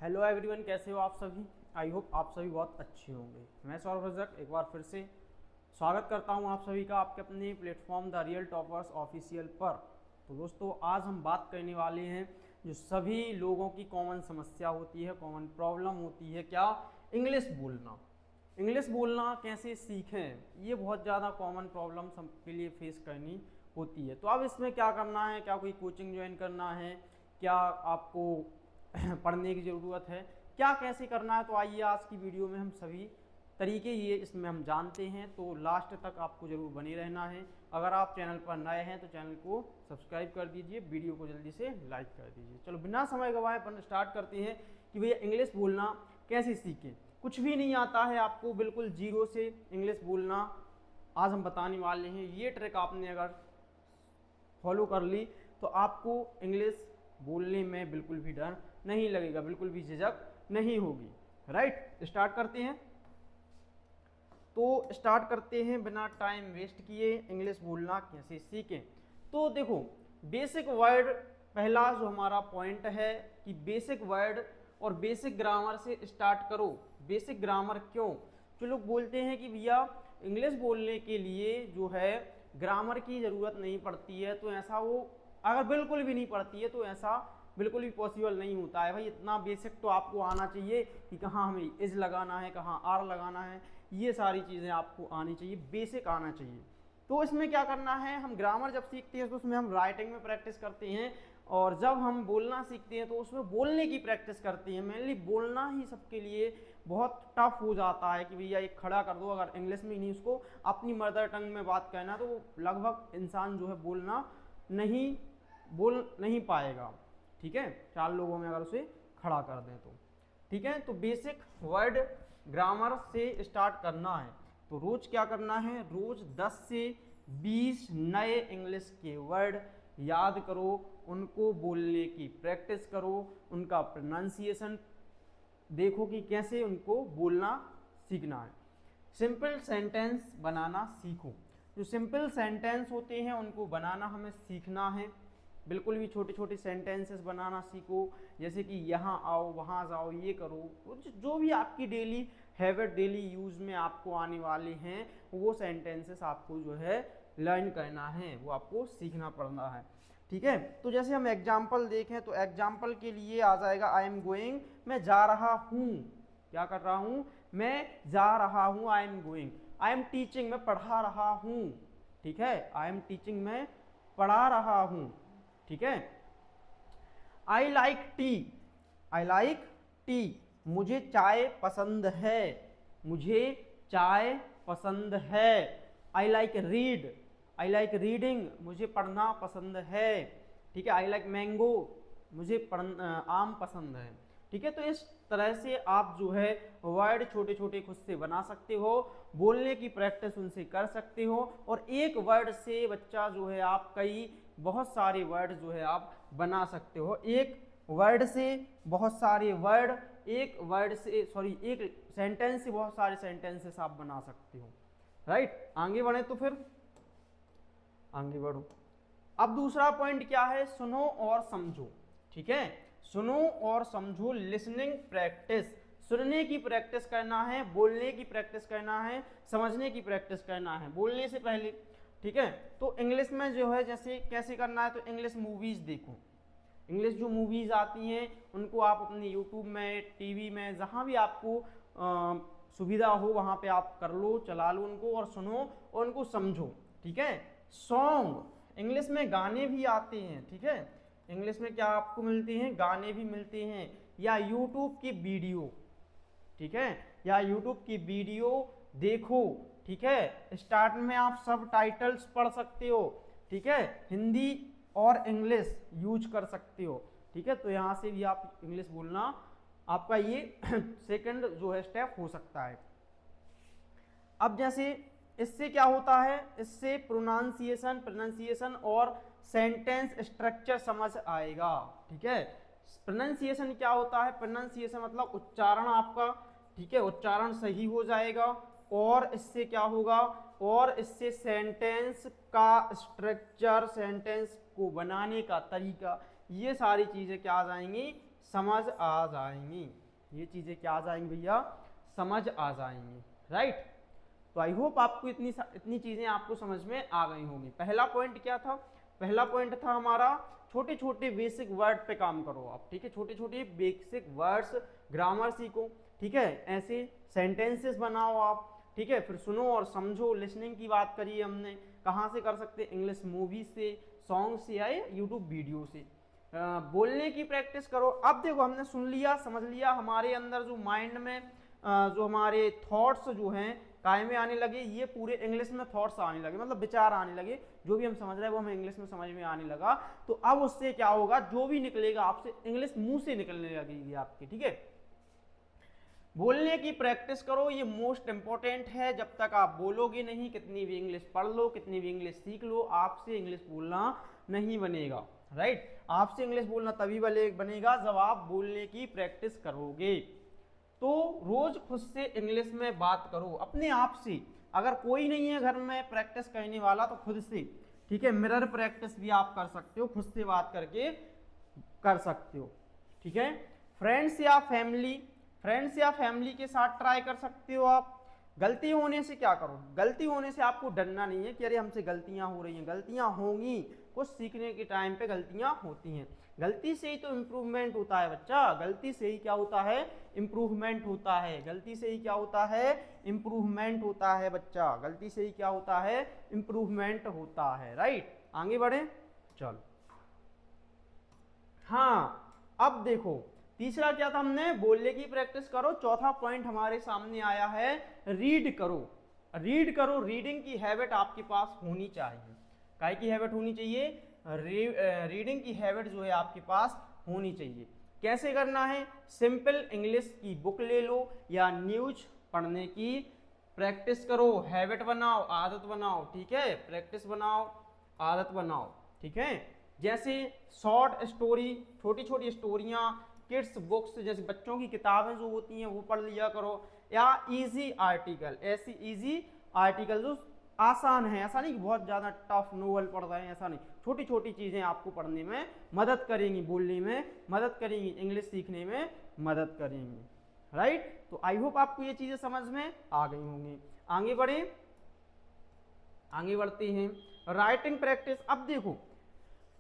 Hello everyone, कैसे हो आप सभी। आई होप आप सभी बहुत अच्छे होंगे। मैं सौरभ रजक एक बार फिर से स्वागत करता हूं आप सभी का आपके अपने platform the real toppers official पर। तो दोस्तों, आज हम बात करने वाले हैं जो सभी लोगों की कॉमन समस्या होती है, कॉमन प्रॉब्लम होती है, क्या, इंग्लिश बोलना। इंग्लिश बोलना कैसे सीखें, ये बहुत ज़्यादा कॉमन प्रॉब्लम सबके लिए फेस करनी होती है। तो अब इसमें क्या करना है, क्या कोई कोचिंग ज्वाइन करना है, क्या आपको पढ़ने की ज़रूरत है, क्या कैसे करना है, तो आइए आज की वीडियो में हम सभी तरीके ये इसमें हम जानते हैं। तो लास्ट तक आपको ज़रूर बने रहना है। अगर आप चैनल पर नए हैं तो चैनल को सब्सक्राइब कर दीजिए, वीडियो को जल्दी से लाइक कर दीजिए। चलो बिना समय गवाए अपन स्टार्ट करते हैं कि भैया इंग्लिश बोलना कैसे सीखें। कुछ भी नहीं आता है आपको, बिल्कुल जीरो से इंग्लिश बोलना आज हम बताने वाले हैं। ये ट्रिक आपने अगर फॉलो कर ली तो आपको इंग्लिश बोलने में बिल्कुल भी डर नहीं लगेगा, बिल्कुल भी झिझक नहीं होगी। राइट, स्टार्ट करते हैं। तो स्टार्ट करते हैं बिना टाइम वेस्ट किए, इंग्लिश बोलना कैसे सीखें। तो देखो, बेसिक वर्ड पहला जो हमारा पॉइंट है कि बेसिक वर्ड और बेसिक ग्रामर से स्टार्ट करो। बेसिक ग्रामर क्यों, जो लोग बोलते हैं कि भैया इंग्लिश बोलने के लिए जो है ग्रामर की ज़रूरत नहीं पड़ती है, तो ऐसा वो अगर बिल्कुल भी नहीं पड़ती है तो ऐसा बिल्कुल भी पॉसिबल नहीं होता है। भाई इतना बेसिक तो आपको आना चाहिए कि कहाँ हमें इज लगाना है, कहाँ आर लगाना है, ये सारी चीज़ें आपको आनी चाहिए, बेसिक आना चाहिए। तो इसमें क्या करना है, हम ग्रामर जब सीखते हैं तो उसमें हम राइटिंग में प्रैक्टिस करते हैं, और जब हम बोलना सीखते हैं तो उसमें बोलने की प्रैक्टिस करते हैं। मेनली बोलना ही सबके लिए बहुत टफ हो जाता है कि भैया एक खड़ा कर दो, अगर इंग्लिश में ही नहीं उसको अपनी मदर टंग में बात करना तो लगभग इंसान जो है बोल नहीं पाएगा। ठीक है, 4 लोगों में अगर उसे खड़ा कर दें तो ठीक है। तो बेसिक वर्ड ग्रामर से स्टार्ट करना है। तो रोज क्या करना है, रोज 10 से 20 नए इंग्लिश के वर्ड याद करो, उनको बोलने की प्रैक्टिस करो, उनका प्रोनाउंसिएशन देखो कि कैसे उनको बोलना सीखना है। सिंपल सेंटेंस बनाना सीखो। जो सिंपल सेंटेंस होते हैं उनको बनाना हमें सीखना है। बिल्कुल भी छोटे छोटे सेंटेंसेस बनाना सीखो, जैसे कि यहाँ आओ, वहाँ जाओ, ये करो, जो भी आपकी डेली हैबिट, डेली यूज़ में आपको आने वाले हैं वो सेंटेंसेस आपको जो है लर्न करना है, वो आपको सीखना पड़ना है। ठीक है, तो जैसे हम एग्जाम्पल देखें तो एग्जाम्पल के लिए आ जाएगा आई एम गोइंग, मैं जा रहा हूँ। क्या कर रहा हूँ, मैं जा रहा हूँ, I am going. I am teaching, मैं पढ़ा रहा हूँ। ठीक है, आई एम टीचिंग, मैं पढ़ा रहा हूँ। ठीक है, I like T, I like T, मुझे चाय पसंद है, मुझे चाय पसंद है। I like read, I like reading, मुझे पढ़ना पसंद है। ठीक है, आई लाइक मैंगो, मुझे आम पसंद है। ठीक है, तो इस तरह से आप जो है वर्ड छोटे छोटे खुद से बना सकते हो, बोलने की प्रैक्टिस उनसे कर सकते हो, और एक वर्ड से बच्चा जो है आप बहुत सारे वर्ड जो है आप बना सकते हो। एक वर्ड से बहुत सारे वर्ड, एक वर्ड से एक सेंटेंस से बहुत सारे सेंटेंसेस आप बना सकते हो। राइट, आगे बढ़े तो फिर आगे बढ़ो। अब दूसरा पॉइंट क्या है, सुनो और समझो। ठीक है, सुनो और समझो, लिसनिंग प्रैक्टिस। सुनने की प्रैक्टिस करना है, बोलने की प्रैक्टिस करना है, समझने की प्रैक्टिस करना है बोलने से पहले। ठीक है, तो इंग्लिश में जो है जैसे कैसे करना है, तो इंग्लिश मूवीज देखो। इंग्लिश जो मूवीज आती हैं उनको आप अपने यूट्यूब में, टीवी में, जहाँ भी आपको सुविधा हो वहाँ पे आप कर लो, चला लो उनको, और सुनो और उनको समझो। ठीक है, सॉन्ग, इंग्लिश में गाने भी आते हैं। ठीक है, इंग्लिश में क्या आपको मिलते हैं, गाने भी मिलते हैं, या यूट्यूब की वीडियो। ठीक है, या यूट्यूब की वीडियो देखो। ठीक है, स्टार्ट में आप सब टाइटल्स पढ़ सकते हो। ठीक है, हिंदी और इंग्लिश यूज कर सकते हो। ठीक है, तो यहाँ से भी आप इंग्लिश बोलना आपका ये सेकंड जो है स्टेप हो सकता है। अब जैसे इससे क्या होता है, इससे प्रोनाउंसिएशन और सेंटेंस स्ट्रक्चर समझ आएगा। ठीक है, प्रोनाउंसिएशन क्या होता है, प्रोनाउंसिएशन मतलब उच्चारण आपका, ठीक है, उच्चारण सही हो जाएगा, और इससे क्या होगा, और इससे सेंटेंस का स्ट्रक्चर, सेंटेंस को बनाने का तरीका, ये सारी चीजें क्या आ जाएंगी, समझ आ जाएंगी, ये चीज़ें क्या आ जाएंगी भैया, समझ आ जाएंगी, राइट। तो आई होप आपको इतनी चीज़ें आपको समझ में आ गई होंगी। पहला पॉइंट क्या था, पहला पॉइंट था हमारा छोटे छोटे बेसिक वर्ड पे काम करो आप, ठीक है, छोटे छोटे बेसिक वर्ड्स ग्रामर सीखो, ठीक है, ऐसे सेंटेंसेस बनाओ आप, ठीक है, फिर सुनो और समझो। लिसनिंग की बात करी हमने, कहाँ से कर सकते हैं, इंग्लिश मूवी से, सॉन्ग से या यूट्यूब वीडियो से। बोलने की प्रैक्टिस करो। अब देखो हमने सुन लिया, समझ लिया, हमारे अंदर जो माइंड में जो हमारे थॉट्स जो हैं काय में आने लगे, ये पूरे इंग्लिश में थॉट्स आने लगे, मतलब विचार आने लगे, जो भी हम समझ रहे हैं वो हमें इंग्लिश में समझ में आने लगा। तो अब उससे क्या होगा, जो भी निकलेगा आपसे इंग्लिश मुंह से निकलने लगेगी आपकी, ठीक है। बोलने की प्रैक्टिस करो, ये मोस्ट इंपॉर्टेंट है। जब तक आप बोलोगे नहीं, कितनी भी इंग्लिश पढ़ लो, कितनी भी इंग्लिश सीख लो, आपसे इंग्लिश बोलना नहीं बनेगा, राइट। आपसे इंग्लिश बोलना तभी बनेगा जब आप बोलने की प्रैक्टिस करोगे। तो रोज खुद से इंग्लिश में बात करो अपने आप से। अगर कोई नहीं है घर में प्रैक्टिस करने वाला तो खुद से, ठीक है, मिरर प्रैक्टिस भी आप कर सकते हो, खुद से बात करके कर सकते हो, ठीक है। फ्रेंड्स या फैमिली के साथ ट्राई कर सकते हो आप। गलती होने से क्या करो, गलती होने से आपको डरना नहीं है कि अरे हमसे गलतियां हो रही हैं, गलतियां होंगी, कुछ सीखने के टाइम पे गलतियां होती हैं। गलती से ही तो इम्प्रूवमेंट होता है बच्चा, गलती से ही क्या होता है, इम्प्रूवमेंट होता है, गलती से ही क्या होता है, इम्प्रूवमेंट होता है बच्चा, गलती से ही क्या होता है, इम्प्रूवमेंट होता है, राइट। आगे बढ़े, चलो। हाँ, अब देखो तीसरा क्या था, हमने बोलने की प्रैक्टिस करो। चौथा पॉइंट हमारे सामने आया है रीड करो। रीड करो, रीडिंग की हैबिट आपके पास होनी चाहिए। काय की हैबिट होनी चाहिए, रीडिंग की हैबिट जो है आपके पास होनी चाहिए। कैसे करना है, सिंपल इंग्लिश की बुक ले लो या न्यूज पढ़ने की प्रैक्टिस करो, हैबिट बनाओ, आदत बनाओ, ठीक है, प्रैक्टिस बनाओ, आदत बनाओ, ठीक है। जैसे शॉर्ट स्टोरी, छोटी छोटी स्टोरियाँ, किड्स बुक्स जैसे बच्चों की किताबें जो होती हैं वो पढ़ लिया करो, या इजी आर्टिकल, ऐसी इजी आर्टिकल जो आसान है, ऐसा नहीं कि बहुत ज़्यादा टफ नोवेल पढ़ रहे हैं, ऐसा नहीं, छोटी छोटी चीज़ें आपको पढ़ने में मदद करेंगी, बोलने में मदद करेंगी, इंग्लिश सीखने में मदद करेंगी, राइट। तो आई होप आपको ये चीज़ें समझ में आ गई होंगी। आगे बढ़े, आगे बढ़ते हैं, राइटिंग प्रैक्टिस। अब देखो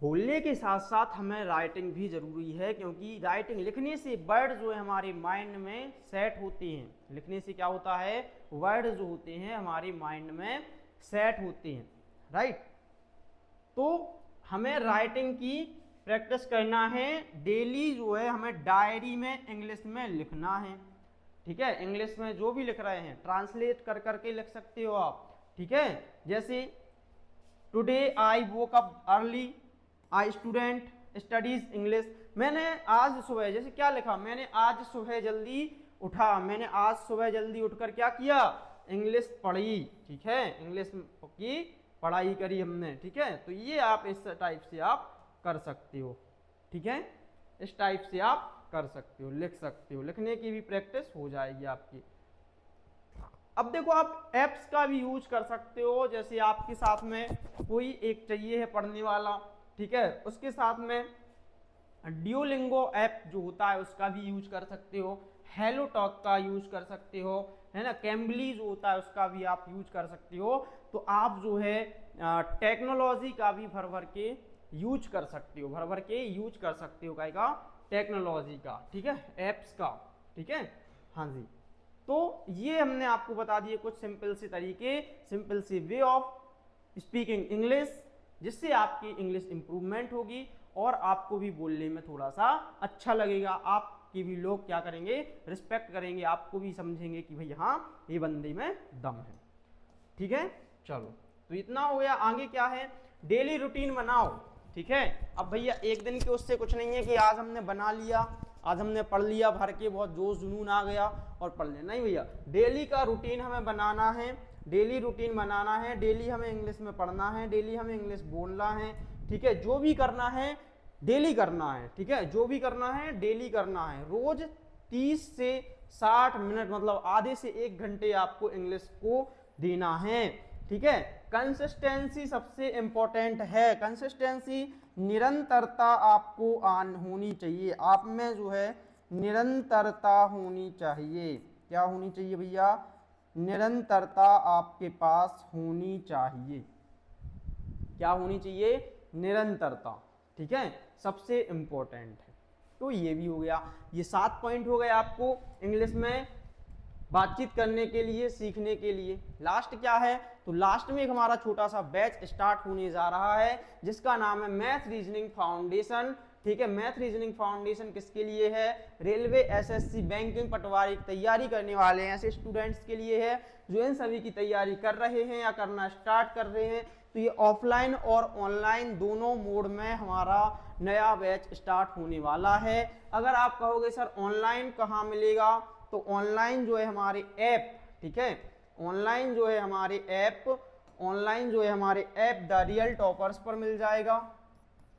बोलने के साथ साथ हमें राइटिंग भी ज़रूरी है, क्योंकि राइटिंग लिखने से वर्ड जो है हमारे माइंड में सेट होते हैं। लिखने से क्या होता है, वर्ड जो होते हैं हमारे माइंड में सेट होते हैं, राइट। तो हमें राइटिंग की प्रैक्टिस करना है, डेली जो है हमें डायरी में इंग्लिश में लिखना है, ठीक है। इंग्लिश में जो भी लिख रहे हैं ट्रांसलेट कर करके लिख सकते हो आप, ठीक है। जैसे today I woke up early, I student studies English. मैंने आज सुबह, जैसे क्या लिखा, मैंने आज सुबह जल्दी उठा, मैंने आज सुबह जल्दी उठकर क्या किया, इंग्लिश पढ़ी, ठीक है, इंग्लिश की पढ़ाई करी हमने, ठीक है। तो ये आप इस टाइप से आप कर सकते हो, ठीक है, इस टाइप से आप कर सकते हो, लिख सकते हो, लिखने की भी प्रैक्टिस हो जाएगी आपकी। अब देखो आप एप्स का भी यूज कर सकते हो, जैसे आपके साथ में कोई एक चाहिए है पढ़ने वाला, ठीक है, उसके साथ में ड्यूलिंगो ऐप जो होता है उसका भी यूज कर सकते हो, हेलो टॉक का यूज कर सकते हो, है ना, कैम्बली जो होता है उसका भी आप यूज कर सकते हो। तो आप जो है टेक्नोलॉजी का भी भर भर के यूज कर सकते हो, भर भर के यूज कर सकते हो, का टेक्नोलॉजी का, ठीक है, एप्स का, ठीक है, हाँ जी। तो ये हमने आपको बता दिए कुछ सिंपल से तरीके, सिंपल सी वे ऑफ स्पीकिंग इंग्लिश, जिससे आपकी इंग्लिश इंप्रूवमेंट होगी और आपको भी बोलने में थोड़ा सा अच्छा लगेगा, आपकी भी लोग क्या करेंगे, रिस्पेक्ट करेंगे, आपको भी समझेंगे कि भाई हाँ ये बंदे में दम है, ठीक है। चलो तो इतना हो गया। आगे क्या है, डेली रूटीन बनाओ, ठीक है। अब भैया एक दिन के उससे कुछ नहीं है कि आज हमने बना लिया, आज हमने पढ़ लिया भर के, बहुत जोश जुनून आ गया और पढ़ लिया, नहीं भैया, डेली का रूटीन हमें बनाना है, डेली रूटीन बनाना है, डेली हमें इंग्लिश में पढ़ना है, डेली हमें इंग्लिश बोलना है, ठीक है, जो भी करना है डेली करना है, ठीक है, जो भी करना है डेली करना है। रोज 30 से 60 मिनट मतलब आधे से 1 घंटे आपको इंग्लिश को देना है, ठीक है। कंसिस्टेंसी सबसे इंपॉर्टेंट है, कंसिस्टेंसी निरंतरता आपको होनी चाहिए, आप में जो है निरंतरता होनी चाहिए। क्या होनी चाहिए भैया? निरंतरता आपके पास होनी चाहिए। क्या होनी चाहिए? निरंतरता, ठीक है, सबसे इंपॉर्टेंट है। तो ये भी हो गया, ये 7 पॉइंट हो गए आपको इंग्लिश में बातचीत करने के लिए, सीखने के लिए। लास्ट क्या है? तो लास्ट में एक हमारा छोटा सा बैच स्टार्ट होने जा रहा है जिसका नाम है मैथ रीजनिंग फाउंडेशन, ठीक है। मैथ रीजनिंग फाउंडेशन किसके लिए है? रेलवे, एसएससी, बैंकिंग, पटवारी की तैयारी करने वाले हैं ऐसे स्टूडेंट्स के लिए है जो इन सभी की तैयारी कर रहे हैं या करना स्टार्ट कर रहे हैं। तो ये ऑफलाइन और ऑनलाइन दोनों मोड में हमारा नया बैच स्टार्ट होने वाला है। अगर आप कहोगे सर ऑनलाइन कहाँ मिलेगा, तो ऑनलाइन जो है हमारे ऐप, ठीक है, ऑनलाइन जो है हमारे ऐप, ऑनलाइन जो है हमारे ऐप द रियल टॉपर्स पर मिल जाएगा,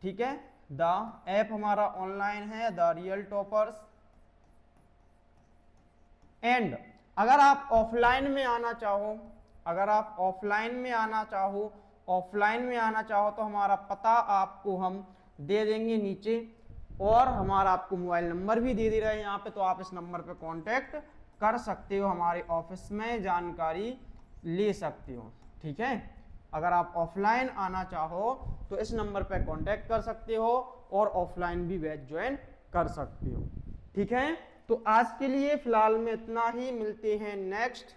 ठीक है। द ऐप हमारा ऑनलाइन है द रियल टॉपर्स। एंड अगर आप ऑफलाइन में आना चाहो, अगर आप ऑफलाइन में आना चाहो, ऑफलाइन में आना चाहो तो हमारा पता आपको हम दे देंगे नीचे, और हमारा आपको मोबाइल नंबर भी दे रहे हैं यहाँ पे, तो आप इस नंबर पे कांटेक्ट कर सकते हो, हमारे ऑफिस में जानकारी ले सकते हो, ठीक है। अगर आप ऑफलाइन आना चाहो तो इस नंबर पे कांटेक्ट कर सकते हो और ऑफलाइन भी बैच ज्वाइन कर सकते हो, ठीक है। तो आज के लिए फिलहाल में इतना ही, मिलते हैं नेक्स्ट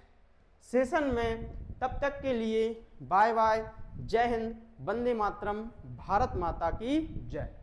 सेशन में, तब तक के लिए बाय बाय, जय हिंद, वंदे मातरम, भारत माता की जय।